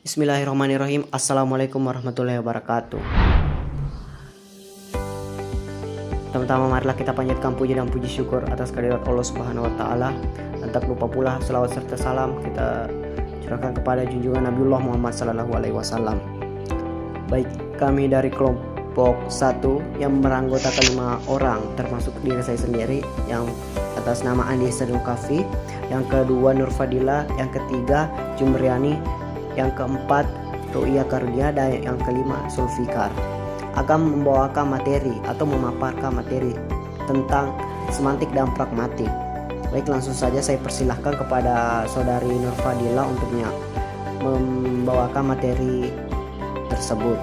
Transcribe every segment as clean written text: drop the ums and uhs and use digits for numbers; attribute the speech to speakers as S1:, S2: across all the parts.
S1: Bismillahirrahmanirrahim. Assalamualaikum warahmatullahi wabarakatuh. Pertama-tama marilah kita panjatkan puji dan puji syukur atas kehadirat Allah Subhanahu wa taala. Dan tak lupa pula selawat serta salam kita curahkan kepada junjungan Nabiullah Muhammad sallallahu alaihi wasallam. Baik, kami dari kelompok 1 yang beranggotakan 5 orang termasuk diri saya sendiri yang atas nama Andi Sadul Kafi, yang kedua Nur Fadila, yang ketiga Jumriani, yang keempat Ru'ia Karunia, dan yang kelima Sulfikar akan membawakan materi atau memaparkan materi tentang semantik dan pragmatik. Baik, langsung saja saya persilahkan kepada saudari Nur Fadila untuk membawakan materi tersebut.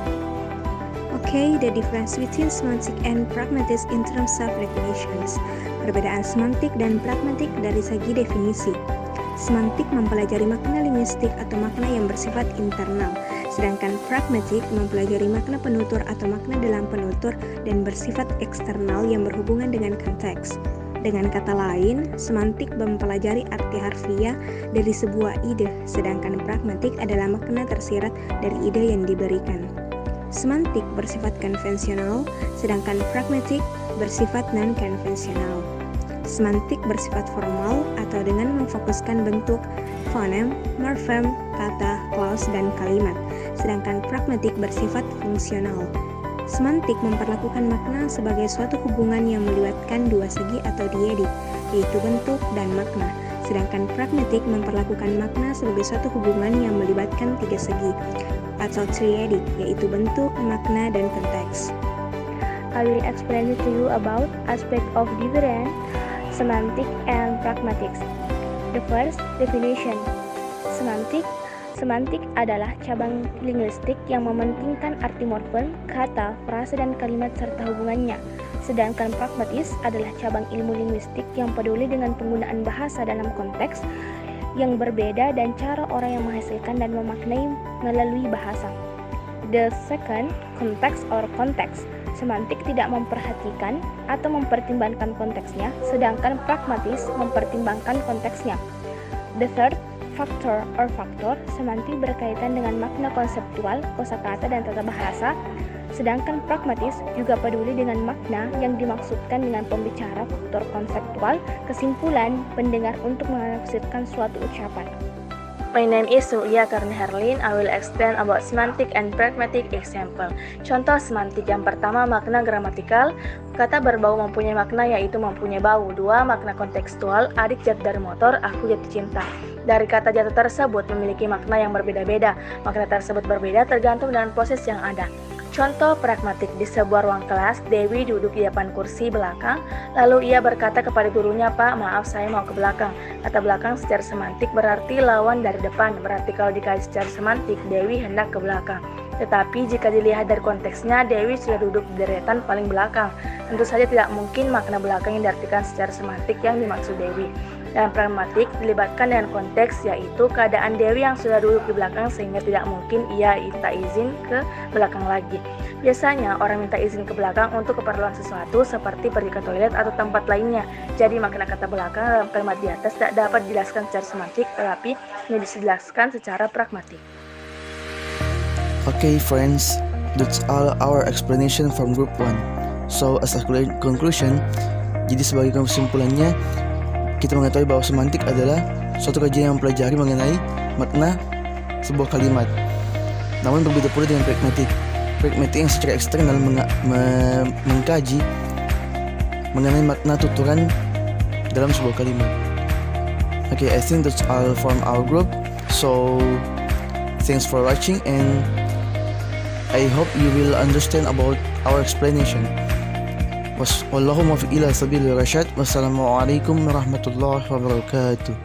S2: Okay, the difference between semantic and pragmatic in terms of definitions. Perbedaan semantik dan pragmatik dari segi definisi. Semantik mempelajari makna linguistik atau makna yang bersifat internal, sedangkan pragmatik mempelajari makna penutur atau makna dalam penutur dan bersifat eksternal yang berhubungan dengan konteks. Dengan kata lain, semantik mempelajari arti harfiah dari sebuah ide, sedangkan pragmatik adalah makna tersirat dari ide yang diberikan. Semantik bersifat konvensional, sedangkan pragmatik bersifat non-konvensional. Semantik bersifat formal atau dengan memfokuskan bentuk, fonem, morfem, kata, clause, dan kalimat, sedangkan pragmatik bersifat fungsional. Semantik memperlakukan makna sebagai suatu hubungan yang melibatkan dua segi atau diedik, yaitu bentuk dan makna, sedangkan pragmatik memperlakukan makna sebagai suatu hubungan yang melibatkan tiga segi atau triedik, yaitu bentuk, makna, dan konteks.
S3: I will explain to you about aspect of difference semantic and pragmatics. The first definition. Semantik adalah cabang linguistik yang mementingkan arti morfem, kata, frase, dan kalimat serta hubungannya. Sedangkan pragmatis adalah cabang ilmu linguistik yang peduli dengan penggunaan bahasa dalam konteks yang berbeda dan cara orang yang menghasilkan dan memaknai melalui bahasa. The second, context or context. Semantik tidak memperhatikan atau mempertimbangkan konteksnya, sedangkan pragmatis mempertimbangkan konteksnya. The third, factor or faktor. Semantik berkaitan dengan makna konseptual, kosakata, dan tata bahasa, sedangkan pragmatis juga peduli dengan makna yang dimaksudkan dengan pembicara, faktor konseptual, kesimpulan, pendengar untuk menafsirkan suatu ucapan.
S4: My name is Ru'ia Karunia Herlin. I will explain about semantic and pragmatic example. Contoh semantik yang pertama, makna gramatikal. Kata berbau mempunyai makna yaitu mempunyai bau. 2. Makna kontekstual. Adik jatuh dari motor, aku jatuh cinta. Dari kata jatuh tersebut memiliki makna yang berbeda-beda. Makna tersebut berbeda tergantung dengan proses yang ada. Contoh pragmatik, di sebuah ruang kelas, Dewi duduk di depan kursi belakang, lalu ia berkata kepada gurunya, "Pak, maaf saya mau ke belakang." Kata belakang secara semantik berarti lawan dari depan, berarti kalau dikaji secara semantik, Dewi hendak ke belakang. Tetapi jika dilihat dari konteksnya, Dewi sudah duduk di deretan paling belakang. Tentu saja tidak mungkin makna belakang yang diartikan secara semantik yang dimaksud Dewi. Dan pragmatik dilibatkan dengan konteks, yaitu keadaan Dewi yang sudah duduk di belakang sehingga tidak mungkin ia minta izin ke belakang lagi. Biasanya orang minta izin ke belakang untuk keperluan sesuatu seperti pergi ke toilet atau tempat lainnya. Jadi makna kata belakang dalam kalimat di atas tidak dapat dijelaskan secara semantik, tetapi hanya dijelaskan secara pragmatik.
S5: Okay friends, that's all our explanation from group 1. So as a conclusion, jadi sebagai kesimpulannya, kita mengetahui bahwa semantik adalah suatu kajian yang mempelajari mengenai makna sebuah kalimat. Namun berbeda pula dengan pragmatik. Pragmatik yang secara eksternal mengkaji mengenai makna tuturan dalam sebuah kalimat. Okay, I think that's all from our group. So thanks for watching and I hope you will understand about our explanation. Wallahu muwaffiq ila sabilir rasyad. Wassalamualaikum warahmatullahi wabarakatuh.